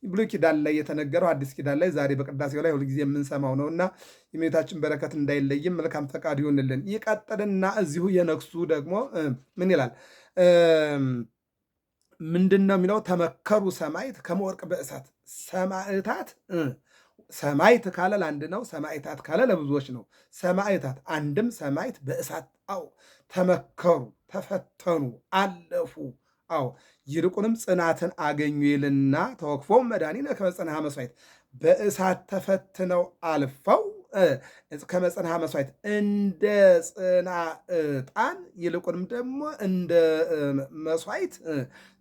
ብሉይ ኪዳን ላይ የተነገረው አዲስ ኪዳን ላይ ዛሬ በቅዳሴው ላይ ሁልጊዜ የምንሰማው ነውና የእመቤታችን በረከት እንዳይለይም መልካም ፈቃድ ይሁንልን። ይቀጥልና እዚሁ የነግሱ ደግሞ ምን ይላል? ምንድን ነው የሚለው? ተመከሩ ሰማዕት ከመወርቅ በእሳት። ሰማዕታት ሰማዕት ካለ ለአንድ ነው። ሰማዕታት ካለ ለብዙዎች ነው። ሰማዕታት አንድም ሰማዕት በእሳት አው ተመከሩ፣ ተፈተኑ፣ አለፉ። አው ይልቁንም ጽናትን አገኙ ይልና ተወክፎም መድኃኒነ ከመ ጽንሐ መሥዋዕት በእሳት ተፈትነው አልፈው ከመጽንሐ መሥዋዕት እንደ ጽና ዕጣን ይልቁንም ደግሞ እንደ መሥዋዕት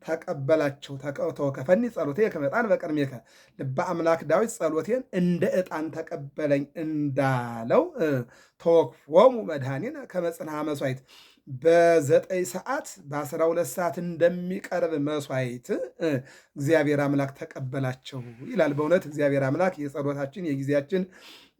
ተቀበላቸው። ተወከፈኒ ጸሎቴ ከመ ዕጣን በቅድሜከ ልበ አምላክ ዳዊት ጸሎቴን እንደ ዕጣን ተቀበለኝ እንዳለው ተወክፎሙ መድኃኒነ ከመ ጽንሐ መሥዋዕት በ9 ሰዓት በ12 ሰዓት እንደሚቀርብ መሥዋዕት እግዚአብሔር አምላክ ተቀበላቸው ይላል። በእውነት እግዚአብሔር አምላክ የጸሎታችን የጊዜያችን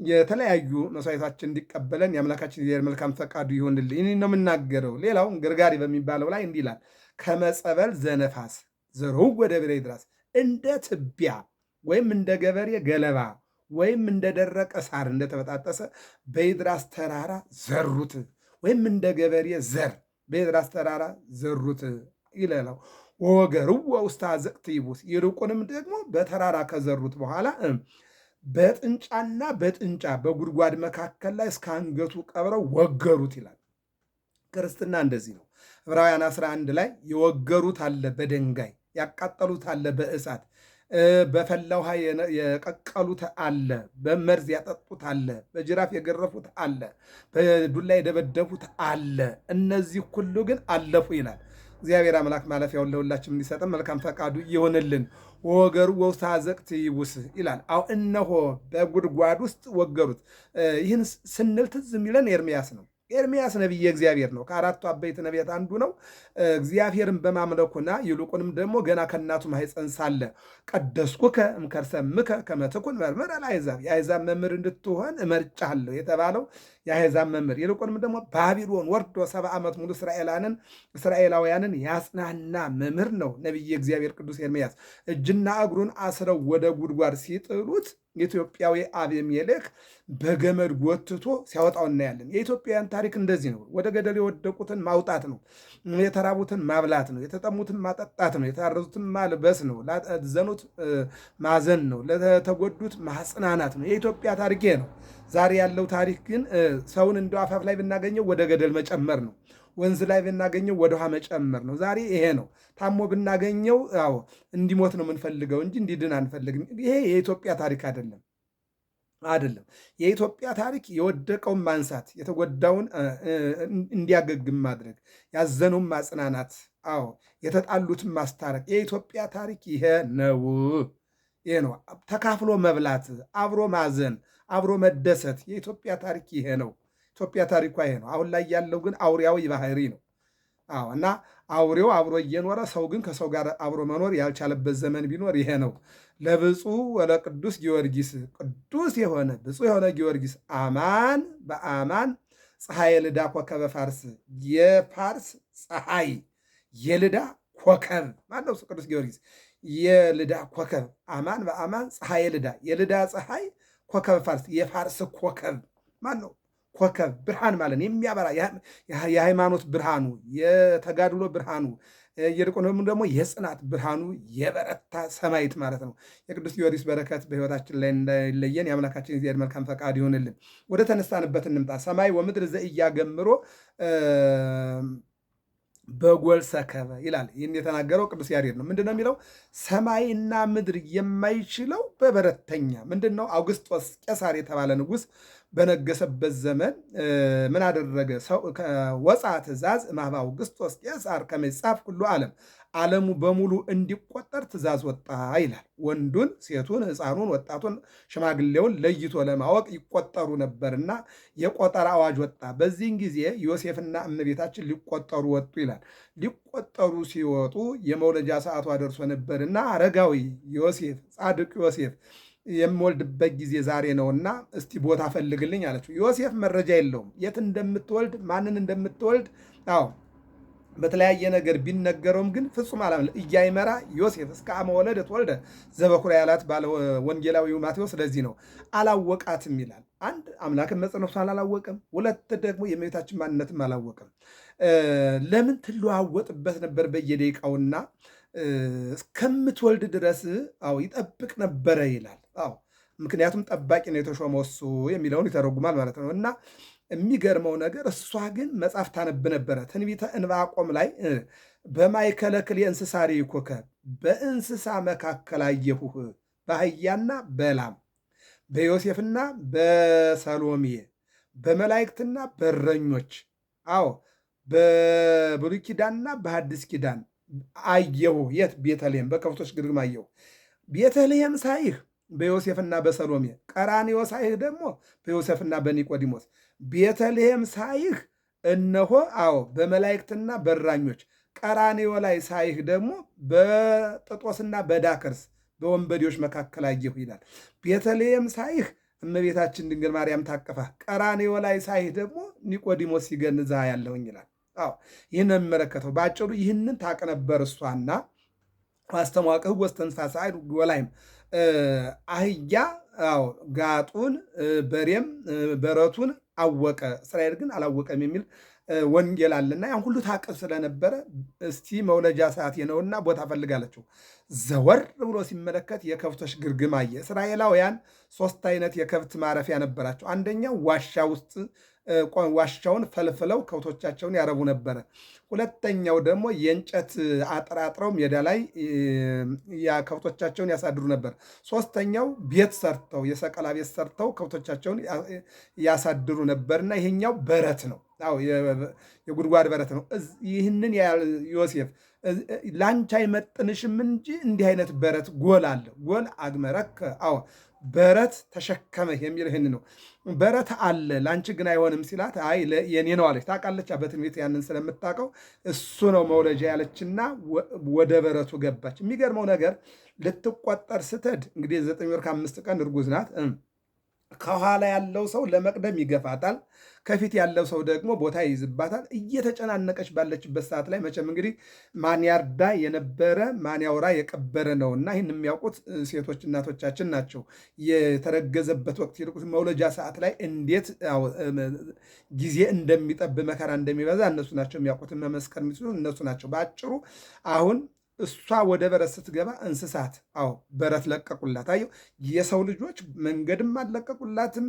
የተለያዩ መሥዋዕታችን እንዲቀበለን የአምላካችን እግዚአብሔር መልካም ፈቃዱ ይሆንልን። ይህ ነው የምናገረው። ሌላው ግርጋሪ በሚባለው ላይ እንዲህ ይላል። ከመጸበል ዘነፋስ ዘርው ወደ ብሬ ድራስ እንደ ትቢያ ወይም እንደ ገበሬ ገለባ ወይም እንደደረቀ ሳር እንደተበጣጠሰ በይድራስ ተራራ ዘሩት ወይም እንደ ገበሬ ዘር በይድራስ ተራራ ዘሩት ይለለው። ወገርው ውስተ አዘቅት ይቡስ ይልቁንም ደግሞ በተራራ ከዘሩት በኋላ በጥንጫና በጥንጫ በጉድጓድ መካከል ላይ እስከ አንገቱ ቀብረው ወገሩት ይላል። ክርስትና እንደዚህ ነው። ዕብራውያን 11 ላይ የወገሩት አለ በድንጋይ ያቃጠሉት አለ በእሳት በፈላ ውሃ የቀቀሉት አለ፣ በመርዝ ያጠጡት አለ፣ በጅራፍ የገረፉት አለ፣ በዱላ የደበደቡት አለ። እነዚህ ሁሉ ግን አለፉ ይላል። እግዚአብሔር አምላክ ማለፊያውን ለሁላችን እንዲሰጠን መልካም ፈቃዱ ይሆንልን። ወገሩ ውስተ አዘቅት ይቡስ ይላል። አዎ እነሆ በጉድጓድ ውስጥ ወገሩት። ይህን ስንል ትዝ የሚለን ኤርምያስ ነው። ኤርምያስ ነቢየ እግዚአብሔር ነው። ከአራቱ አበይት ነቢያት አንዱ ነው። እግዚአብሔርን በማምለኩና ይልቁንም ደግሞ ገና ከእናቱ ማኅፀን ሳለ ቀደስኩከ እምከርሰ እምከ ከመ ትኩን መምህረ ለአሕዛብ የአሕዛብ መምህር እንድትሆን እመርጫለሁ የተባለው የአሕዛብ መምህር ይልቁንም ደግሞ ባቢሎን ወርዶ 70 ዓመት ሙሉ እስራኤላውያንን ያጽናና መምህር ነው ነቢየ እግዚአብሔር ቅዱስ ኤርምያስ። እጅና እግሩን አስረው ወደ ጉድጓድ ሲጥሉት ኢትዮጵያዊ አቤሜሌክ በገመድ ጎትቶ ሲያወጣው እናያለን። የኢትዮጵያውያን ታሪክ እንደዚህ ነው። ወደ ገደል የወደቁትን ማውጣት ነው። የተራቡትን ማብላት ነው። የተጠሙትን ማጠጣት ነው። የታረዙትን ማልበስ ነው። ላዘኑት ማዘን ነው። ለተጎዱት ማጽናናት ነው። የኢትዮጵያ ታሪክ ነው። ዛሬ ያለው ታሪክ ግን ሰውን እንደው አፋፍ ላይ ብናገኘው ወደ ገደል መጨመር ነው። ወንዝ ላይ ብናገኘው ወደ ውሃ መጨመር ነው። ዛሬ ይሄ ነው። ታሞ ብናገኘው እንዲሞት ነው የምንፈልገው እንጂ እንዲድን አንፈልግም። ይሄ የኢትዮጵያ ታሪክ አይደለም። የኢትዮጵያ ታሪክ የወደቀውን ማንሳት፣ የተጎዳውን እንዲያገግም ማድረግ፣ ያዘነውን ማጽናናት፣ የተጣሉትን ማስታረቅ። የኢትዮጵያ ታሪክ ይሄ ነው። ተካፍሎ መብላት፣ አብሮ ማዘን፣ አብሮ መደሰት። የኢትዮጵያ ታሪክ ይሄ ነው። ኢትዮጵያ ታሪኳ ይሄ ነው። አሁን ላይ ያለው ግን አውሬያዊ ባህሪ ነው። እና አውሬው አብሮ እየኖረ ሰው ግን ከሰው ጋር አብሮ መኖር ያልቻለበት ዘመን ቢኖር ይሄ ነው። ለብፁዕ ወለቅዱስ ጊዮርጊስ ቅዱስ የሆነ ብፁዕ የሆነ ጊዮርጊስ አማን በአማን ፀሐይ ልዳ ኮከበ ፋርስ የፋርስ ፀሐይ የልዳ ኮከብ ማነው? ቅዱስ ጊዮርጊስ የልዳ ኮከብ አማን በአማን ፀሐይ ልዳ የልዳ ፀሐይ ኮከበ ፋርስ የፋርስ ኮከብ ማን ነው? ኮከብ ብርሃን ማለት የሚያበራ የሃይማኖት ብርሃኑ፣ የተጋድሎ ብርሃኑ፣ ይልቁንም ደግሞ የጽናት ብርሃኑ የበረታ ሰማዕት ማለት ነው። የቅዱስ ጊዮርጊስ በረከት በሕይወታችን ላይ እንዳይለየን የአምላካችን እግዚአብሔር መልካም ፈቃድ ይሆንልን። ወደ ተነሳንበት እንምጣ። ሰማይ ወምድር ዘኢያገምሮ በጎል ሰከበ ይላል። ይህን የተናገረው ቅዱስ ያሬድ ነው። ምንድነው የሚለው? ሰማይና ምድር የማይችለው በበረተኛ ምንድን ነው? አውግስጦስ ቄሳር የተባለ ንጉሥ በነገሰበት ዘመን ምን አደረገ? ወፃ ትእዛዝ እምኀበ አውግስጦስ ቄሳር ከመ ይጻፍ ኩሉ ዓለሙ በሙሉ እንዲቆጠር ትእዛዝ ወጣ ይላል። ወንዱን፣ ሴቱን፣ ሕፃኑን፣ ወጣቱን፣ ሽማግሌውን ለይቶ ለማወቅ ይቆጠሩ ነበርና የቆጠራ አዋጅ ወጣ። በዚህን ጊዜ ዮሴፍና እመቤታችን ሊቆጠሩ ወጡ ይላል። ሊቆጠሩ ሲወጡ የመውለጃ ሰዓቷ ደርሶ ነበርና አረጋዊ ዮሴፍ፣ ጻድቅ ዮሴፍ የምወልድበት ጊዜ ዛሬ ነውና እስቲ ቦታ ፈልግልኝ አለችው። ዮሴፍ መረጃ የለውም የት እንደምትወልድ ማንን እንደምትወልድ በተለያየ ነገር ቢነገረውም ግን ፍጹም አላመነ እያይመራ ዮሴፍ እስከ አመ ወለደት ወልደ ዘበኩራ ያላት ባለ ወንጌላዊው ማቴዎስ ስለዚህ ነው አላወቃትም ይላል። አንድ አምላክን መጸነሷን አላወቅም፣ ሁለት ደግሞ የእመቤታችን ማንነትም አላወቅም። ለምን ትለዋወጥበት ነበር በየደቂቃውና እስከምትወልድ ድረስ ይጠብቅ ነበረ ይላል። ምክንያቱም ጠባቂ ነው የተሾመው እሱ የሚለውን ይተረጉማል ማለት ነው። እና የሚገርመው ነገር እሷ ግን መጽሐፍ ታነብ ነበረ። ትንቢተ ዕንባቆም ላይ በማእከለ ክልኤ እንስሳ ርኢኩከ፣ በእንስሳ መካከል አየሁህ፣ በአህያና በላም በዮሴፍና በሰሎሜ በመላእክትና በእረኞች በብሉይ ኪዳንና በሐዲስ ኪዳን አየሁ። የት? ቤተልሔም በከብቶች ግርግም አየሁ። ቤተልሔም ሳይህ በዮሴፍና በሰሎሜ፣ ቀራንዮ ሳይህ ደግሞ በዮሴፍና በኒቆዲሞስ፣ ቤተልሔም ሳይህ እነሆ በመላእክትና በእረኞች፣ ቀራንዮ ላይ ሳይህ ደግሞ በጥጦስና በዳክርስ በወንበዴዎች መካከል አየሁ ይላል። ቤተልሔም ሳይህ እመቤታችን ድንግል ማርያም ታቀፋ፣ ቀራንዮ ላይ ሳይህ ደግሞ ኒቆዲሞስ ሲገንዛ ያለውኝ ይላል። ይህን የሚመለከተው በአጭሩ ይህንን ታቅ ነበር እሷና አስተሟቅህ ወስተንፋሳ ወላይም አህያ ጋጡን በሬም በረቱን አወቀ፣ እስራኤል ግን አላወቀም የሚል ወንጌል አለና ያን ሁሉ ታቅብ ስለነበረ እስቲ መውለጃ ሰዓት ነውና ቦታ ፈልጋለችው። ዘወር ብሎ ሲመለከት የከብቶች ግርግም አየ። እስራኤላውያን ሶስት አይነት የከብት ማረፊያ ነበራቸው። አንደኛው ዋሻ ውስጥ ዋሻውን ፈልፍለው ከብቶቻቸውን ያረቡ ነበረ። ሁለተኛው ደግሞ የእንጨት አጥራጥረው ሜዳ ላይ ከብቶቻቸውን ያሳድሩ ነበር። ሶስተኛው ቤት ሰርተው የሰቀላ ቤት ሰርተው ከብቶቻቸውን ያሳድሩ ነበርና ይሄኛው በረት ነው። የጉድጓድ በረት ነው። ይህንን ዮሴፍ ላንቺ አይመጥንሽም እንጂ እንዲህ አይነት በረት ጎል አለ። ጎል አግመረከ በረት ተሸከመህ የሚል ይህን ነው። በረት አለ ላንቺ ግን አይሆንም ሲላት አይ የኔ ነው አለች። ታውቃለች በትንቢት ያንን ስለምታውቀው እሱ ነው መውለጃ ያለችና ወደ በረቱ ገባች። የሚገርመው ነገር ልትቆጠር ስትሄድ እንግዲህ 9 ወር ከ5 ቀን እርጉዝ ናት። ከኋላ ያለው ሰው ለመቅደም ይገፋታል፣ ከፊት ያለው ሰው ደግሞ ቦታ ይይዝባታል። እየተጨናነቀች ባለችበት ሰዓት ላይ መቼም እንግዲህ ማን ያርዳ የነበረ ማን ያውራ የቀበረ ነውና ይህን የሚያውቁት ሴቶች እናቶቻችን ናቸው። የተረገዘበት ወቅት ይልቁት መውለጃ ሰዓት ላይ እንዴት ጊዜ እንደሚጠብ መከራ እንደሚበዛ እነሱ ናቸው የሚያውቁት። መመስከር የሚችሉ እነሱ ናቸው። በአጭሩ አሁን እሷ ወደ በረት ስትገባ እንስሳት በረት ለቀቁላት። አየው የሰው ልጆች መንገድም አልለቀቁላትም፣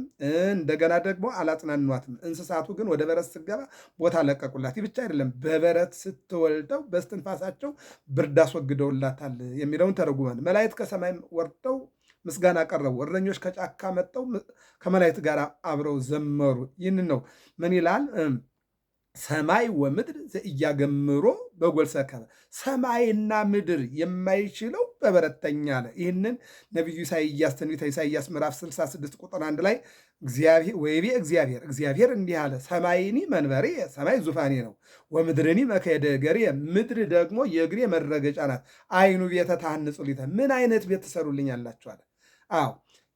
እንደገና ደግሞ አላጽናኗትም። እንስሳቱ ግን ወደ በረት ስትገባ ቦታ ለቀቁላት። ይህ ብቻ አይደለም፣ በበረት ስትወልደው በስትንፋሳቸው ብርድ አስወግደውላታል የሚለውን ተረጉመን መላእክት ከሰማይ ወርደው ምስጋና ቀረቡ፣ እረኞች ከጫካ መጥተው ከመላእክት ጋር አብረው ዘመሩ። ይህንን ነው ምን ይላል? ሰማይ ወምድር ዘኢያገምሮ በጎል ሰከበ፣ ሰማይና ምድር የማይችለው በበረተኛ አለ። ይህንን ነቢዩ ኢሳይያስ ትንቢተ ኢሳይያስ ምዕራፍ 66 ቁጥር 1 ላይ ወይቤ እግዚአብሔር እንዲህ አለ፣ ሰማይኒ መንበሬ፣ ሰማይ ዙፋኔ ነው፣ ወምድርኒ መከየደ እገሬ፣ ምድር ደግሞ የእግሬ መረገጫ ናት። አይኑ ቤተ ታንጹ ሊተ፣ ምን አይነት ቤት ትሰሩልኝ አላችኋል?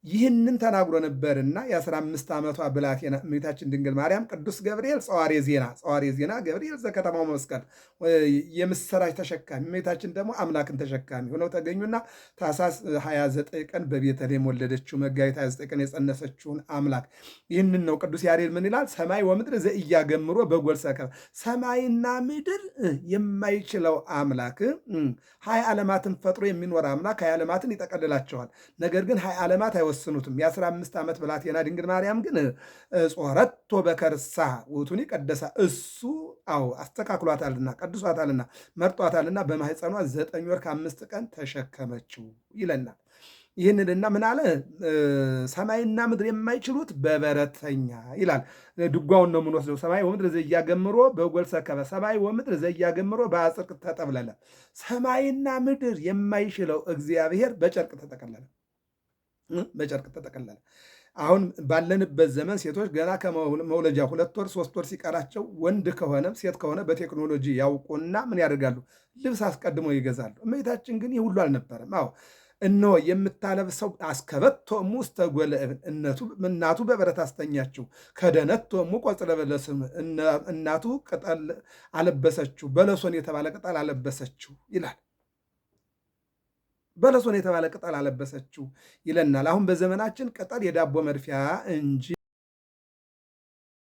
ይህንን ተናግሮ ነበርና የ15 ዓመቷ ብላቴና እመቤታችን ድንግል ማርያም ቅዱስ ገብርኤል ጸዋሬ ዜና ገብርኤል ዘከተማው መስቀል የምስራች ተሸካሚ እመቤታችን ደግሞ አምላክን ተሸካሚ ሆነው ተገኙና ታኅሳስ 29 ቀን በቤተልሔም ወለደችው። መጋቢት 29 ቀን የጸነሰችውን አምላክ ይህንን ነው ቅዱስ ያሬድ ምን ይላል? ሰማይ ወምድር ዘኢያገምሮ በጎል ሰከበ፣ ሰማይና ምድር የማይችለው አምላክ 20 ዓለማትን ፈጥሮ የሚኖር አምላክ 20 ዓለማትን ይጠቀልላቸዋል። ነገር ግን 20 ዓለማት አይወስኑትም። የ15 ዓመት ብላቴና ድንግል ማርያም ግን ጾረቶ በከርሳ ውእቱኒ ቀደሳ፣ እሱ አስተካክሏታልና ቀድሷታልና መርጧታልና በማህፀኗ 9 ወር ከ5 ቀን ተሸከመችው ይለናል። ይህንንና ምን አለ? ሰማይና ምድር የማይችሉት በበረተኛ ይላል። ድጓውን ነው የምንወስደው። ሰማይ ወምድር ዘኢያገምሮ በጎል ሰከበ፣ ሰማይ ወምድር ዘኢያገምሮ በአጽርቅ ተጠብለለ። ሰማይና ምድር የማይችለው እግዚአብሔር በጨርቅ ተጠቀለለ። አሁን ባለንበት ዘመን ሴቶች ገና ከመውለጃ 2 ወር 3 ወር ሲቀራቸው ወንድ ከሆነም ሴት ከሆነ በቴክኖሎጂ ያውቁና ምን ያደርጋሉ? ልብስ አስቀድመው ይገዛሉ። እመቤታችን ግን ይህ ሁሉ አልነበረም። እነሆ የምታለብሰው አስከበቶሙ ውስተ ጎልዕብን እናቱ በበረት አስተኛችው። ከደነቶሙ ቆጽለ በለስም እናቱ ቅጠል አለበሰችው፣ በለሶን የተባለ ቅጠል አለበሰችው ይላል። በለሶን የተባለ ቅጠል አለበሰችው ይለናል። አሁን በዘመናችን ቅጠል የዳቦ መድፊያ እንጂ